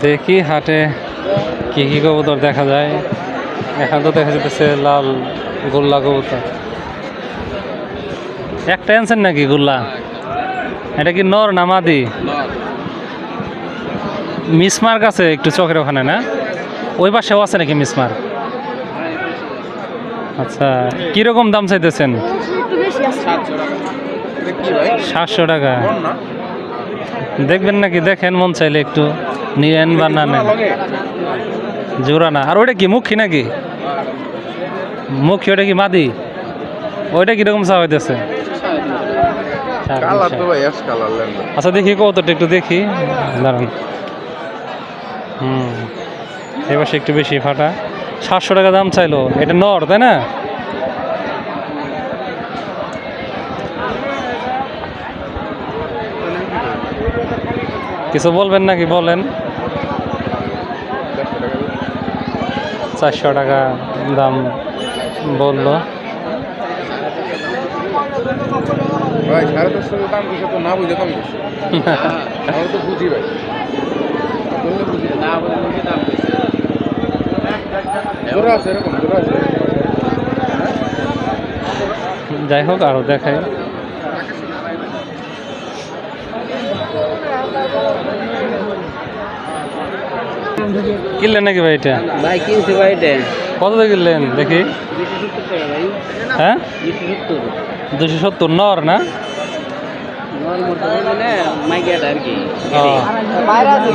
দেখি হাটে কি কি কবুতর দেখা যায়। এখন তো দেখা যাচ্ছে লাল গোল্লা কবুতর। একটা আনছেন নাকি গোল্লা? এটা কি নর না মাদি? মিসমার্ক আছে একটু চোখের ওখানে, না ওই পাশেও আছে নাকি মিসমার্ক? আচ্ছা, কিরকম দাম চাইতেছেন? 700 টাকা। দেখবেন নাকি? দেখেন, মন চাইলে একটু নিয়েন বা না নেন। জোড়া না। আর ওইটা কি মুখী নাকি? মুখী, ওটা কি মাদি? ওইটা কিরকম চা হইতেছে? আচ্ছা দেখি কতটা, একটু দেখি, দাঁড়ান। এবার একটু বেশি ফাটা। 700 টাকা দাম চাইলো। এটা নর, তাই না? কিছু বলবেন নাকি? বলেন। 400 টাকা দাম বললো। ভাই 450 দাম দিছে তো, না বুঝে কম দিছে। আমরা তো বুঝি ভাই, বললে বুঝি না, বললে দাম দিছে। জোড়া আছে, এরকম জোড়া আছে। যাই হোক, আরো দেখাই। কিনলেন নাকি ভাই এটা? ভাই কিনছি ভাই এটা। কত দিয়ে কিনলেন দেখি? 270 টাকা ভাই। হ্যাঁ, 270। 270 নর না? নর মতো মানে মাইকেট আর কি। ও,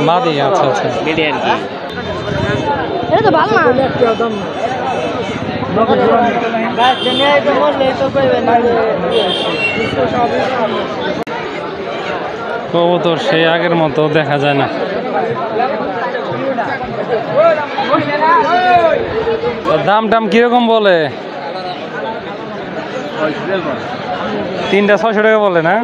মাদি। আচ্ছা আচ্ছা, বেডি আর কি। এটা তো ভালো না। কবুতর সেই আগের মতো দেখা যায় না। দাম টাম কিরকম বলে? 3টা 600 টাকা বলে না?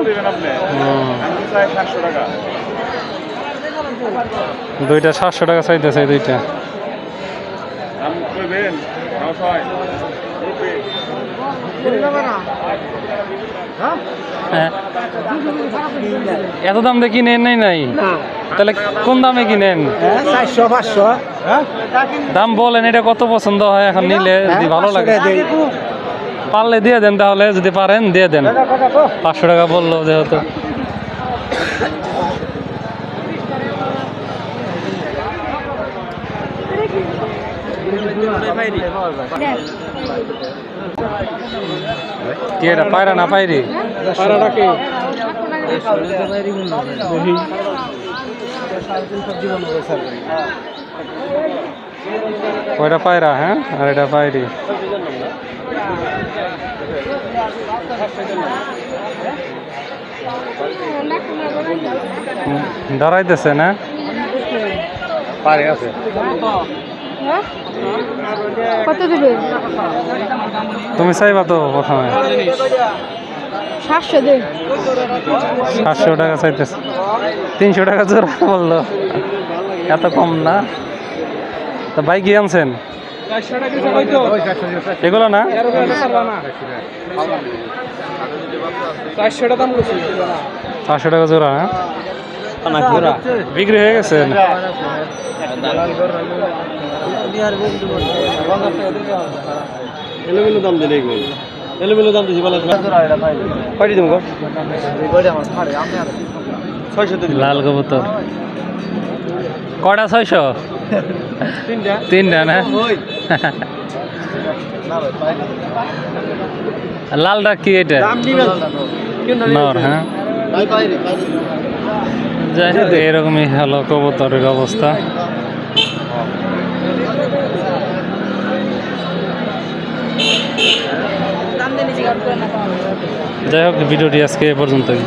দুইটা 700 টাকা চাইতেছে, দুইটা। হ্যাঁ, এত দাম দিয়ে কিনেন নাই? তাহলে কোন দামে কিনেন? 400 500। দাম বলেন, এটা কত পছন্দ হয় এখন নিলে, যদি ভালো লাগে পারলে দিয়ে দেন, তাহলে যদি পারেন দিয়ে দেন। 500 টাকা বললো যেহেতু। কি এটা, পায়রা না পায়রি? ওইটা পায়রা, হ্যাঁ, আর এটা পায়রি। দাঁড়াইতেছে না? পারে আছে। কত দেবে? তুমি চাইবা তো প্রথমে? 700 দে। 700 টাকা চাইতেছে। 300 টাকা জোড়া বললো, এত কম না? তা ভাই কি আনছেন এগুলো? না, 500 টাকা জোড়া। হ্যাঁ, বিক্রি হয়ে গেছে। এলোমেলো দাম দিলে, এলোমেলো দাম দিছি। পাইটি দেবো 600 লাল কবুতর কটা? 600? 3টা না? লালটা কি এটা? নর। হ্যাঁ, যাই হোক, এরকমই হলো কবুতরের অবস্থা। যাই হোক, ভিডিওটি আজকে এ পর্যন্তই।